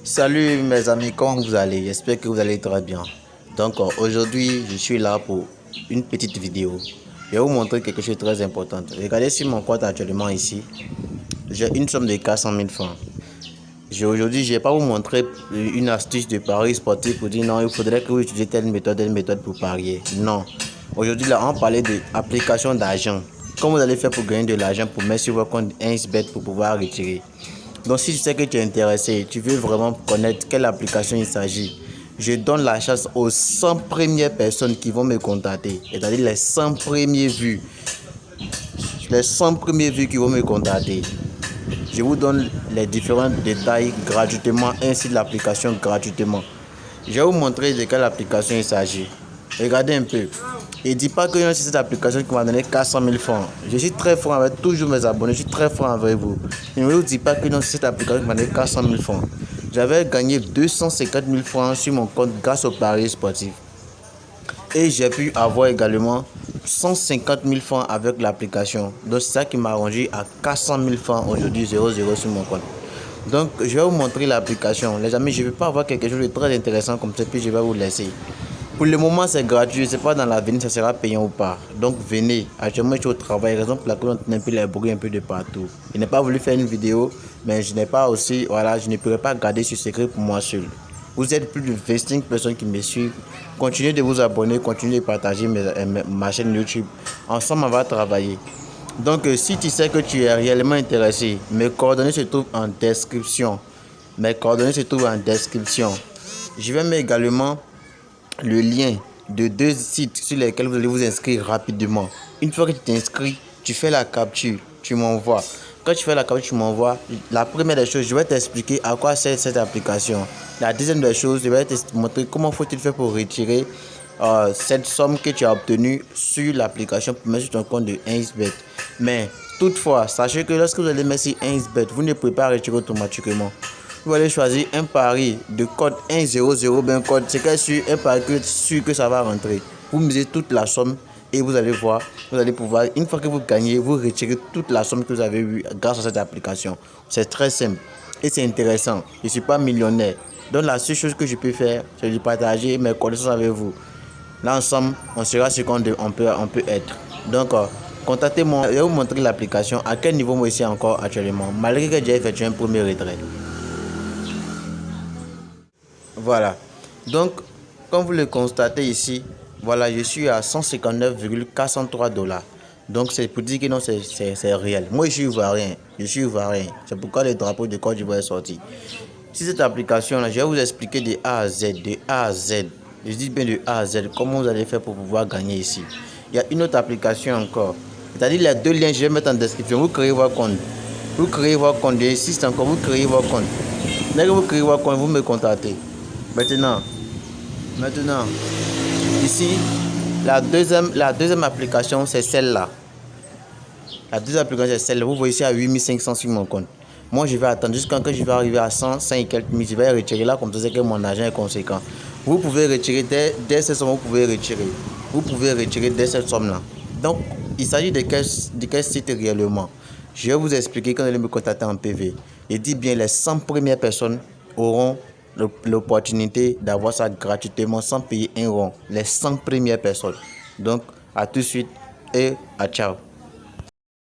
Salut mes amis, comment vous allez? J'espère que vous allez très bien. Donc aujourd'hui, je suis là pour une petite vidéo. Je vais vous montrer quelque chose de très important. Regardez sur mon compte actuellement ici. J'ai une somme de 400 000 francs. Aujourd'hui, je ne vais pas vous montrer une astuce de pari sportif pour dire non, il faudrait que vous utilisez telle méthode pour parier. Non. Aujourd'hui, là, on parlait d'application d'argent. Comment vous allez faire pour gagner de l'argent pour mettre sur votre compte 1xBet pour pouvoir retirer. Donc si tu sais que tu es intéressé, tu veux vraiment connaître quelle application il s'agit, je donne la chance aux 100 premières personnes qui vont me contacter. C'est-à-dire les 100 premiers vues. Les 100 premiers vues qui vont me contacter. Je vous donne les différents détails gratuitement ainsi de l'application gratuitement. Je vais vous montrer de quelle application il s'agit. Regardez un peu. Et dis pas que c'est cette application qui m'a donné 400 000 francs. Je suis très franc avec toujours mes abonnés. Je suis très franc avec vous. Et ne vous dis pas que c'est cette application qui m'a donné 400 000 francs. J'avais gagné 250 000 francs sur mon compte grâce au pari sportif. Et j'ai pu avoir également 150 000 francs avec l'application. Donc c'est ça qui m'a arrangé à 400 000 francs aujourd'hui 00 sur mon compte. Donc je vais vous montrer l'application. Les amis, je ne vais pas avoir quelque chose de très intéressant comme ça, puis je vais vous laisser. Pour le moment, c'est gratuit. Je ne sais pas dans l'avenir ça sera payant ou pas. Donc venez. Actuellement, je suis au travail. Raison pour laquelle on entend un peu les bruits un peu de partout. Je n'ai pas voulu faire une vidéo, mais je n'ai pas aussi, voilà, je ne pourrais pas garder ce secret pour moi seul. Vous êtes plus de 25 personnes qui me suivent. Continuez de vous abonner, continuez de partager ma chaîne YouTube. Ensemble, on va travailler. Donc, si tu sais que tu es réellement intéressé, mes coordonnées se trouvent en description. Mes coordonnées se trouvent en description. Je vais mettre également le lien de 2 sites sur lesquels vous allez vous inscrire rapidement. Une fois que tu t'inscris, tu fais la capture, tu m'envoies. Quand tu fais la capture, tu m'envoies. La première des choses, je vais t'expliquer à quoi sert cette application. La deuxième des choses, je vais te montrer comment faut-il faire pour retirer cette somme que tu as obtenue sur l'application pour mettre sur ton compte de 1xBet. Mais toutefois, sachez que lorsque vous allez mettre sur 1xBet, vous ne pouvez pas retirer automatiquement. Vous allez choisir un pari de code 100, ben code, c'est sûr, un pari sûr que ça va rentrer. Vous misez toute la somme et vous allez voir, vous allez pouvoir, une fois que vous gagnez, vous retirez toute la somme que vous avez eue grâce à cette application. C'est très simple et c'est intéressant. Je ne suis pas millionnaire. Donc la seule chose que je peux faire, c'est de partager mes connaissances avec vous. Là ensemble, on sera ce qu'on peut être. Donc, contactez-moi, je vais vous montrer l'application, à quel niveau moi ici encore actuellement, malgré que j'ai effectué un premier retrait. Voilà. Donc, comme vous le constatez ici, voilà, je suis à 159,403 $. Donc, c'est pour dire que non, c'est réel. Moi, je suis ivoirien. C'est pourquoi le drapeau de Côte d'Ivoire est sorti. Si cette application-là, je vais vous expliquer de A à Z, Je dis bien de A à Z, comment vous allez faire pour pouvoir gagner ici. Il y a une autre application encore. C'est-à-dire les deux liens, je vais mettre en description. Vous créez votre compte. J'insiste encore, vous créez votre compte. Dès que vous créez votre compte, vous me contactez. Maintenant, ici, la deuxième application, c'est celle-là. La deuxième application, c'est celle-là. Vous voyez ici à 8500 sur mon compte. Moi, je vais attendre jusqu'à quand je vais arriver à 100 et quelques mille. Je vais retirer là, comme ça, c'est que mon argent est conséquent. Vous pouvez retirer dès cette somme, vous pouvez retirer dès cette somme-là. Donc, il s'agit de quel site réellement. Je vais vous expliquer quand vous allez me contacter en PV. Et dis bien, les 100 premières personnes auront l'opportunité d'avoir ça gratuitement sans payer un rond. Les 100 premières personnes. Donc, à tout de suite et à ciao.